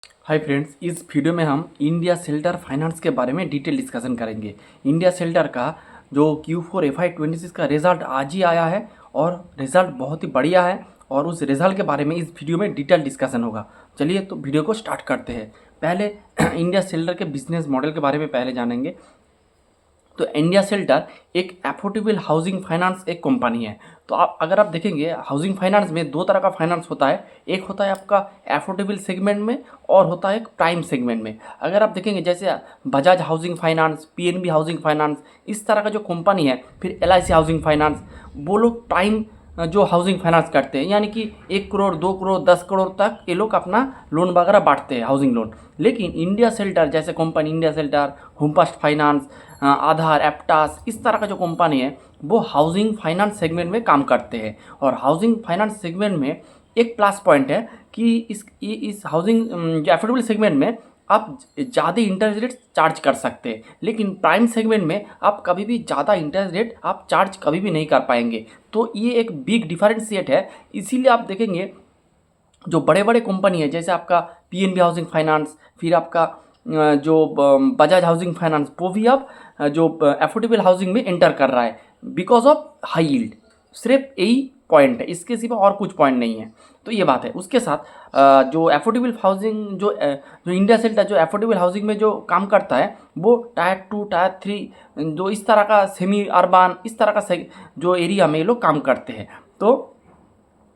Hi friends, इस video में हम इंडिया शेल्टर फाइनेंस के बारे में डिटेल डिस्कशन करेंगे। इंडिया शेल्टर का जो Q4 FY26 का रिजल्ट आज ही आया है और रिजल्ट बहुत ही बढ़िया है और उस रिजल्ट के बारे में इस वीडियो में डिटेल डिस्कशन होगा। चलिए तो वीडियो को स्टार्ट करते हैं। पहले इंडिया शेल्टर के बिजनेस मॉडल के बारे में पहले जानेंगे। तो इंडिया शेल्टर एक एफोर्डेबल हाउसिंग फाइनेंस एक कंपनी है। तो अगर आप देखेंगे हाउसिंग फाइनेंस में दो तरह का फाइनेंस होता है। एक होता है आपका एफोर्डेबल सेगमेंट में और होता है एक प्राइम सेगमेंट में। अगर आप देखेंगे जैसे Bajaj housing finance, PNB housing finance, इस तरह का जो कंपनी है, फिर LIC हाउसिंग फाइनेंस, वो लोग प्राइम जो हाउसिंग फाइनेंस करते हैं, यानी कि 1 करोड़ 2 करोड़ 10 करोड़ तक ये लोग अपना लोन वगैरह बांटते हैं, हाउसिंग लोन। लेकिन इंडिया शेल्टर जैसे कंपनी, India Shelter, Home First Finance, Aadhaar, Aptus, इस तरह का जो कंपनी है वो हाउसिंग फाइनेंस सेगमेंट में काम करते हैं। और हाउसिंग फाइनेंस सेगमेंट में एक प्लस पॉइंट है कि इस हाउसिंग जो एफोर्डेबल सेगमेंट में आप ज़्यादा इंटरेस्ट रेट चार्ज कर सकते हैं, लेकिन प्राइम सेगमेंट में आप कभी भी ज़्यादा इंटरेस्ट रेट आप चार्ज कभी भी नहीं कर पाएंगे। तो ये एक बिग डिफरेंशिएट है। इसीलिए आप देखेंगे जो बड़े बड़े कंपनी है जैसे आपका PNB हाउसिंग फाइनेंस, फिर आपका जो बजाज हाउसिंग फाइनेंस, वो भी अब जो एफोर्डेबल हाउसिंग में एंटर कर रहा है बिकॉज ऑफ हाई यील्ड। सिर्फ यही पॉइंट है, इसके सिवा और कुछ पॉइंट नहीं है। तो ये बात है। उसके साथ जो एफोर्डेबल हाउसिंग जो इंडिया शेल्टर जो एफोर्डेबल हाउसिंग में जो काम करता है वो टायर 2 टायर 3 जो इस तरह का सेमी अर्बन, इस तरह का जो एरिया में ये लोग काम करते हैं। तो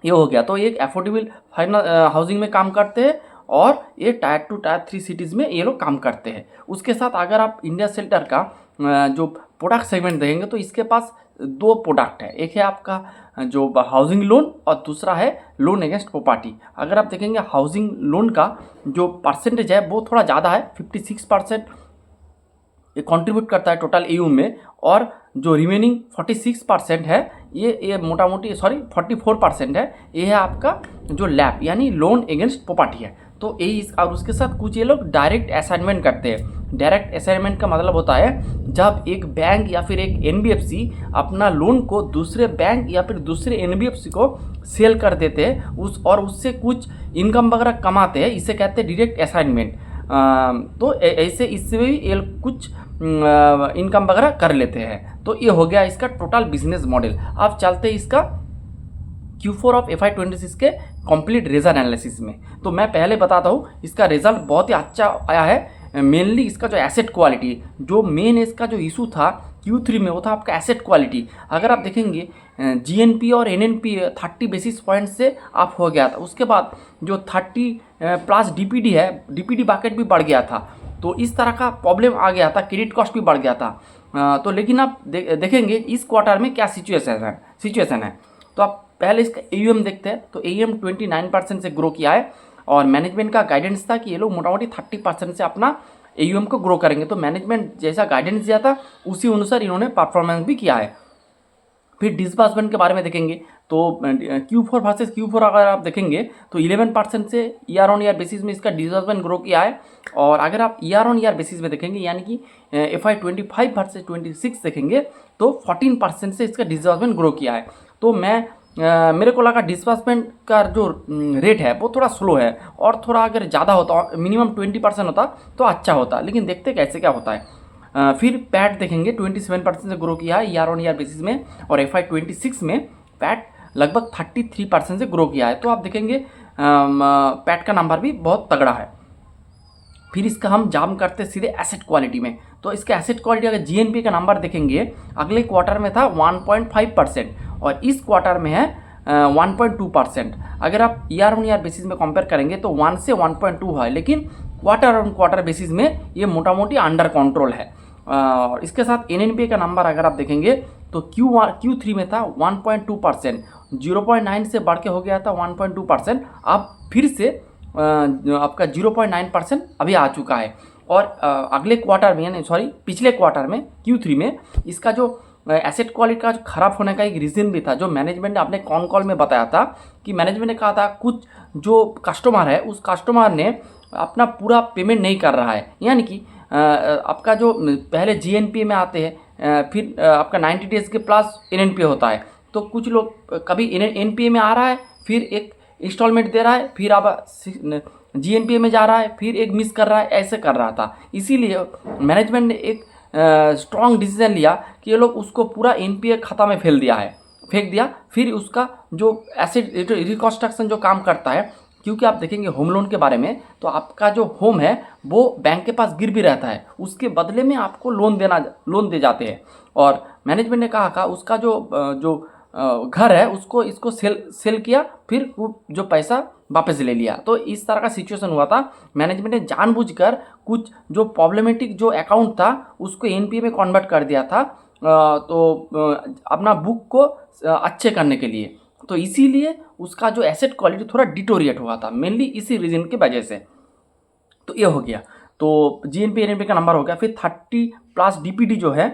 ये हो गया। तो एक एफोर्डेबल हाउसिंग में काम करते हैं और ये टायर 2 टायर 3 सिटीज़ में ये लोग काम करते हैं। उसके साथ अगर आप इंडिया शेल्टर का जो प्रोडक्ट सेगमेंट देखेंगे तो इसके पास दो प्रोडक्ट है। एक है आपका जो हाउसिंग लोन और दूसरा है लोन अगेंस्ट प्रॉपर्टी। अगर आप देखेंगे हाउसिंग लोन का जो परसेंटेज है वो थोड़ा ज़्यादा है, 56% ये कंट्रीब्यूट करता है टोटल AUM में। और जो रिमेनिंग 46% है ये मोटा मोटी 44% है, ये है आपका जो लैप यानी लोन अगेंस्ट प्रॉपर्टी है। तो यही और उसके साथ कुछ ये लोग डायरेक्ट असाइनमेंट करते हैं। डायरेक्ट असाइनमेंट का मतलब होता है जब एक बैंक या फिर एक NBFC अपना लोन को दूसरे बैंक या फिर दूसरे NBFC को सेल कर देते हैं और उससे कुछ इनकम वगैरह कमाते हैं, इसे कहते हैं डायरेक्ट असाइनमेंट। तो ऐसे इससे भी ये कुछ इनकम वगैरह कर लेते हैं। तो ये हो गया इसका टोटल बिजनेस मॉडल। अब चलते हैं इसका Q4 ऑफ FY26 के कंप्लीट रिजल्ट एनालिसिस में। तो मैं पहले बताता हूँ इसका रिजल्ट बहुत ही अच्छा आया है। मेनली इसका जो एसेट क्वालिटी, जो मेन इसका जो इशू था Q3 में, वो था आपका एसेट क्वालिटी। अगर आप देखेंगे GNP और NNP 30 बेसिस पॉइंट से अप हो गया था। उसके बाद जो 30 प्लस DPD है, DPD बकेट भी बढ़ गया था। तो इस तरह का प्रॉब्लम आ गया था, क्रेडिट कॉस्ट भी बढ़ गया था। तो लेकिन आप देखेंगे इस क्वार्टर में क्या सिचुएशन है। तो आप पहले इसका AUM देखते हैं। तो AUM 29% से ग्रो किया है और मैनेजमेंट का गाइडेंस था कि ये लोग मोटा मोटी 30% से अपना AUM को ग्रो करेंगे। तो मैनेजमेंट जैसा गाइडेंस दिया था उसी अनुसार इन्होंने परफॉर्मेंस भी किया है। फिर डिसबर्समेंट के बारे में देखेंगे तो Q4 वर्सेस Q4 अगर आप देखेंगे तो 11% से ईयर ऑन ईयर बेसिस में इसका डिसबर्समेंट ग्रो किया है। और अगर आप ईयर ऑन ईयर बेसिस में देखेंगे यानी कि FY25 वर्सेस 26 देखेंगे तो 14% से इसका डिसबर्समेंट ग्रो किया है। तो मेरे को लगा डिसबर्समेंट का जो रेट है वो थोड़ा स्लो है और थोड़ा अगर ज़्यादा होता, मिनिमम 20% होता तो अच्छा होता। लेकिन देखते कैसे क्या होता है। फिर पैट देखेंगे 27% से ग्रो किया है ईयर ऑन ईयर बेसिस में। और FY26 में पैट लगभग 33% से ग्रो किया है। तो आप देखेंगे पैट का नंबर भी बहुत तगड़ा है। फिर इसका हम जाम करते सीधे एसेट क्वालिटी में। तो इसका एसेट क्वालिटी अगर GNP का नंबर देखेंगे अगले क्वार्टर में था 1.5% और इस क्वार्टर में है 1.2%। अगर आप ईयर ऑन ईयर बेसिस में कंपेयर करेंगे तो 1 से 1.2 है, लेकिन क्वार्टर ऑन क्वार्टर बेसिस में ये मोटा मोटी अंडर कंट्रोल है। और इसके साथ NNP का नंबर अगर आप देखेंगे तो Q3 में था 1.2%, 0.9 से बढ़ के हो गया था 1.2%। अब फिर से आपका 0.9% अभी आ चुका है। और अगले क्वार्टर में यानी पिछले क्वार्टर में Q3 में इसका जो एसेट क्वालिटी का ख़राब होने का एक रीज़न भी था जो मैनेजमेंट ने अपने कॉल में बताया था कि मैनेजमेंट ने कहा था कुछ जो कस्टमर है उस कस्टमर ने अपना पूरा पेमेंट नहीं कर रहा है। यानी कि आपका जो पहले GNP में आते हैं, फिर आपका 90 डेज़ के प्लस NNP होता है। तो कुछ लोग कभी NPA में आ रहा है, फिर एक इंस्टॉलमेंट दे रहा है, फिर अब जीएनपीए में जा रहा है, फिर एक मिस कर रहा है, ऐसे कर रहा था। इसीलिए मैनेजमेंट ने एक स्ट्रॉन्ग डिसीजन लिया कि ये लोग उसको पूरा एनपीए खाता में फेंक दिया। फिर उसका जो एसेट रिकंस्ट्रक्शन जो काम करता है, क्योंकि आप देखेंगे होम लोन के बारे में, तो आपका जो होम है वो बैंक के पास गिरवी रहता है, उसके बदले में आपको लोन दे जाते हैं। और मैनेजमेंट ने कहा उसका जो घर है उसको इसको सेल किया, फिर वो जो पैसा वापस ले लिया। तो इस तरह का सिचुएशन हुआ था। मैनेजमेंट ने जानबूझकर कुछ जो प्रॉब्लमेटिक जो अकाउंट था उसको एनपीए में कन्वर्ट कर दिया था, अपना बुक को अच्छे करने के लिए। तो इसीलिए उसका जो एसेट क्वालिटी थोड़ा डिटोरिएट हुआ था, मेनली इसी रीजन की वजह से। तो ये हो गया, तो जीएनपी एनपी का नंबर हो गया। फिर 30+ डीपीडी जो है,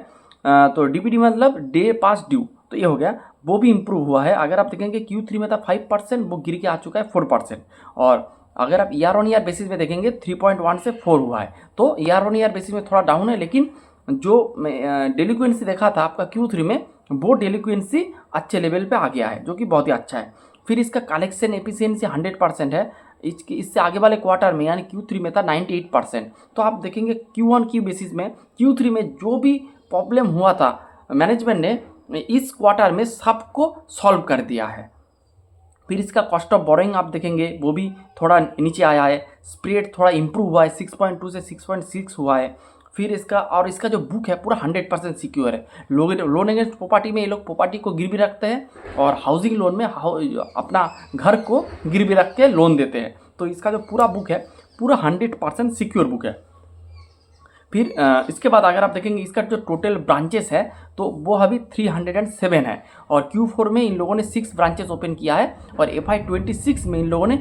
तो डीपीडी मतलब डे पास ड्यू, तो ये हो गया, वो भी इम्प्रूव हुआ है। अगर आप देखेंगे Q3 में था 5%, वो गिर के आ चुका है 4%। और अगर आप ईयर ऑन ईयर बेसिस में देखेंगे 3.1 से 4 हुआ है। तो ईयर ऑन ईयर बेसिस में थोड़ा डाउन है, लेकिन जो डेलिक्वेंसी देखा था आपका Q3 में, वो डेलिक्वेंसी अच्छे लेवल पे आ गया है, जो कि बहुत ही अच्छा है। फिर इसका कलेक्शन एफिशिएंसी 100% है। इससे आगे वाले क्वार्टर में यानी Q3 में था 98%। तो आप देखेंगे Q1 की बेसिस में Q3 में जो भी प्रॉब्लम हुआ था, मैनेजमेंट ने इस क्वार्टर में सबको सॉल्व कर दिया है। फिर इसका कॉस्ट ऑफ बोरोइंग आप देखेंगे वो भी थोड़ा नीचे आया है। स्प्रेड थोड़ा इंप्रूव हुआ है, 6.2 से 6.6 हुआ है। फिर इसका जो बुक है पूरा 100% सिक्योर है। लोन अगेंस्ट प्रॉपर्टी में ये लोग प्रॉपर्टी को गिरवी रखते हैं, और हाउसिंग लोन में अपना घर को गिरवी रख के लोन देते हैं। तो इसका जो पूरा बुक है पूरा 100% सिक्योर बुक है। फिर इसके बाद अगर आप देखेंगे इसका जो टोटल ब्रांचेस है तो वो अभी 307 है। और Q4 में इन लोगों ने 6 ब्रांचेस ओपन किया है, और FY26 में इन लोगों ने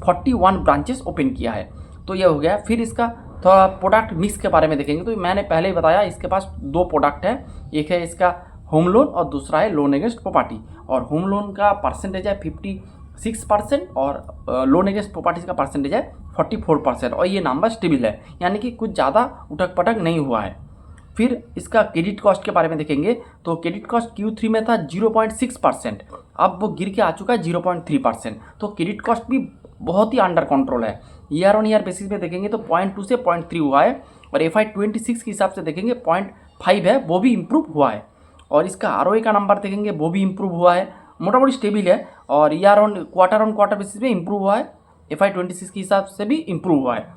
41 ब्रांचेस ओपन किया है। तो ये हो गया। फिर इसका थोड़ा प्रोडक्ट मिक्स के बारे में देखेंगे, तो मैंने पहले ही बताया इसके पास 2 प्रोडक्ट है, एक है इसका होम लोन और दूसरा है लोन अगेंस्ट प्रॉपर्टी। और होम लोन का परसेंटेज है 56% और लोन अगेंस्ट प्रॉपर्टीज का परसेंटेज है 44%। और ये नंबर स्टेबल है, यानी कि कुछ ज़्यादा उठक पटक नहीं हुआ है। फिर इसका क्रेडिट कॉस्ट के बारे में देखेंगे, तो क्रेडिट कॉस्ट Q3 में था 0.6%, अब वो गिर के आ चुका है 0.3%। तो क्रेडिट कॉस्ट भी बहुत ही अंडर कंट्रोल है। ईयर ऑन ईयर बेसिस में देखेंगे तो 0.2 से 0.3 हुआ है, और FY26 के हिसाब से देखेंगे 0.5 है, वो भी इम्प्रूव हुआ है। और इसका ROA का नंबर देखेंगे वो भी इम्प्रूव हुआ है, मोटामोटी स्टेबल है। और ईयर ऑन क्वार्टर बेसिस में इम्प्रूव हुआ है, FY26 के हिसाब से भी इम्प्रूव हुआ है।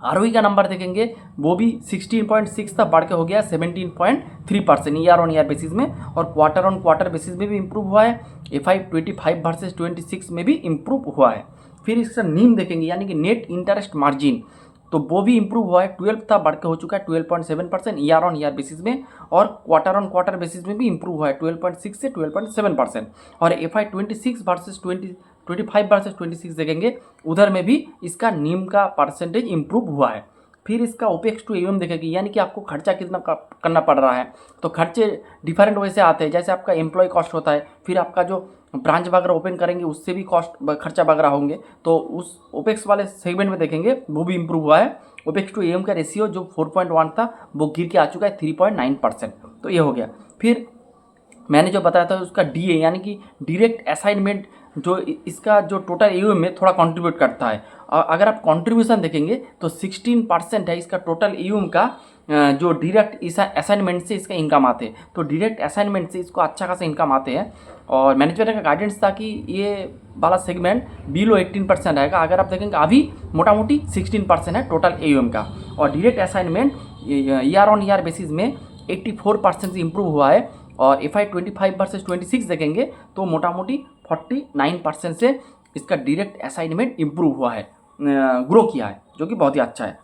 ROE का नंबर देखेंगे वो भी 16.6 था, बढ़ के हो गया 17.3% ईयर ऑन ईयर बेसिस में। और क्वार्टर बेसिस में भी इम्प्रूव हुआ है, FY25 वर्सेस 26 में भी इम्प्रूव हुआ है। फिर इसका नीम देखेंगे यानी कि नेट इंटरेस्ट मार्जिन, तो वो भी इम्प्रूव हुआ है, 12 था, बढ़ के हो चुका है 12.7% ईयर ऑन ईयर बेसिस में। और क्वार्टर बेसिस में भी इम्प्रूव हुआ है 12.6 से 12.7%। और FY26 वर्सेस 25 वर्सेस 26 देखेंगे, उधर में भी इसका नीम का परसेंटेज इम्प्रूव हुआ है। फिर इसका ओपेक्स टू एयूएम देखेंगे, यानी कि आपको खर्चा कितना करना पड़ रहा है। तो खर्चे डिफरेंट वे से आते हैं, जैसे आपका एम्प्लॉय कॉस्ट होता है, फिर आपका जो ब्रांच वगैरह ओपन करेंगे उससे भी खर्चा वगैरह होंगे, तो उस ओपेक्स वाले सेगमेंट में देखेंगे वो भी इम्प्रूव हुआ है। ओपेक्स टू एयूएम का रेशियो जो 4.1 था वो गिर के आ चुका है 3.9%। तो ये हो गया। फिर मैंने जो बताया था उसका DA यानी कि डायरेक्ट असाइनमेंट, जो इसका जो टोटल एयूएम में थोड़ा कंट्रीब्यूट करता है। और अगर आप कंट्रीब्यूशन देखेंगे तो 16% है इसका टोटल एयूएम का, जो डायरेक्ट असाइनमेंट से इसका इनकम आते हैं। तो डायरेक्ट असाइनमेंट से इसको अच्छा खासा इनकम आते हैं। और मैनेजमेंट का गाइडेंस था कि ये वाला सेगमेंट बिलो 18% आएगा। अगर आप देखेंगे अभी मोटा मोटी 16% है टोटल एयूएम का। और direct assignment year on year basis में 84% से इम्प्रूव हुआ है। और FY25 वर्सेस 26 देखेंगे तो मोटा मोटी 49% से इसका डायरेक्ट असाइनमेंट इम्प्रूव हुआ है, ग्रो किया है, जो कि बहुत ही अच्छा है।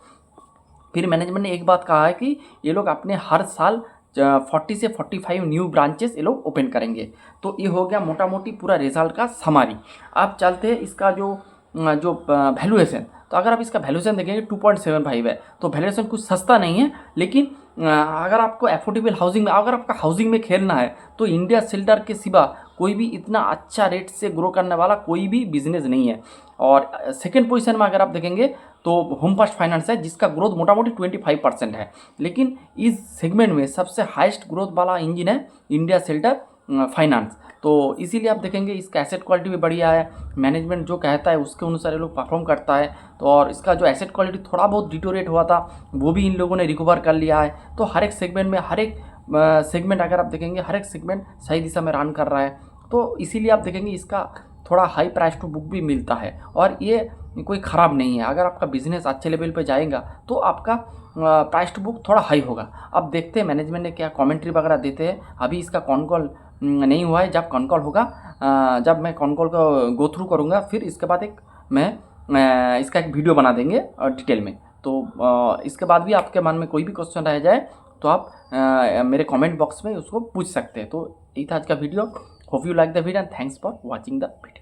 फिर मैनेजमेंट ने एक बात कहा है कि ये लोग अपने हर साल 40 से 45 न्यू ब्रांचेस ये लोग ओपन करेंगे। तो ये हो गया मोटा मोटी पूरा रिजल्ट का समरी। अब चलते हैं इसका जो वैल्यूएशन। तो अगर आप इसका वैल्यूएशन देखेंगे 2.75 है, तो वैल्यूएशन कुछ सस्ता नहीं है। लेकिन अगर आपको एफोर्डेबल हाउसिंग में, अगर आपका हाउसिंग में खेलना है, तो इंडिया शेल्टर के सिवा कोई भी इतना अच्छा रेट से ग्रो करने वाला कोई भी बिजनेस नहीं है। और सेकेंड पोजीशन में अगर आप देखेंगे तो होम फर्स्ट फाइनेंस है, जिसका ग्रोथ मोटा मोटी 25% है। लेकिन इस सेगमेंट में सबसे हाईएस्ट ग्रोथ वाला इंजन है इंडिया शेल्टर फाइनेंस। तो इसीलिए आप देखेंगे इसका एसेट क्वालिटी भी बढ़िया है, मैनेजमेंट जो कहता है उसके अनुसार ये लोग परफॉर्म करता है। तो और इसका जो एसेट क्वालिटी थोड़ा बहुत डिटोरेट हुआ था वो भी इन लोगों ने रिकवर कर लिया है। तो हर एक सेगमेंट में हर एक सेगमेंट अगर आप देखेंगे हर एक सेगमेंट सही दिशा में रन कर रहा है। तो इसीलिए आप देखेंगे इसका थोड़ा हाई प्राइस टू बुक भी मिलता है और ये कोई ख़राब नहीं है। अगर आपका बिजनेस अच्छे लेवल पे जाएगा तो आपका प्राइस टू बुक थोड़ा हाई होगा। अब देखते हैं मैनेजमेंट ने क्या कमेंट्री वगैरह देते हैं। अभी इसका कॉन कॉल नहीं हुआ है, जब कॉन कॉल होगा, जब मैं कॉन कॉल को गो थ्रू करूँगा फिर इसके बाद इसका एक वीडियो बना देंगे डिटेल में। तो इसके बाद भी आपके मन में कोई भी क्वेश्चन रह जाए तो आप मेरे कमेंट बॉक्स में उसको पूछ सकते हैं। तो यही था आज का video. Hope you like the video and thanks for watching the video.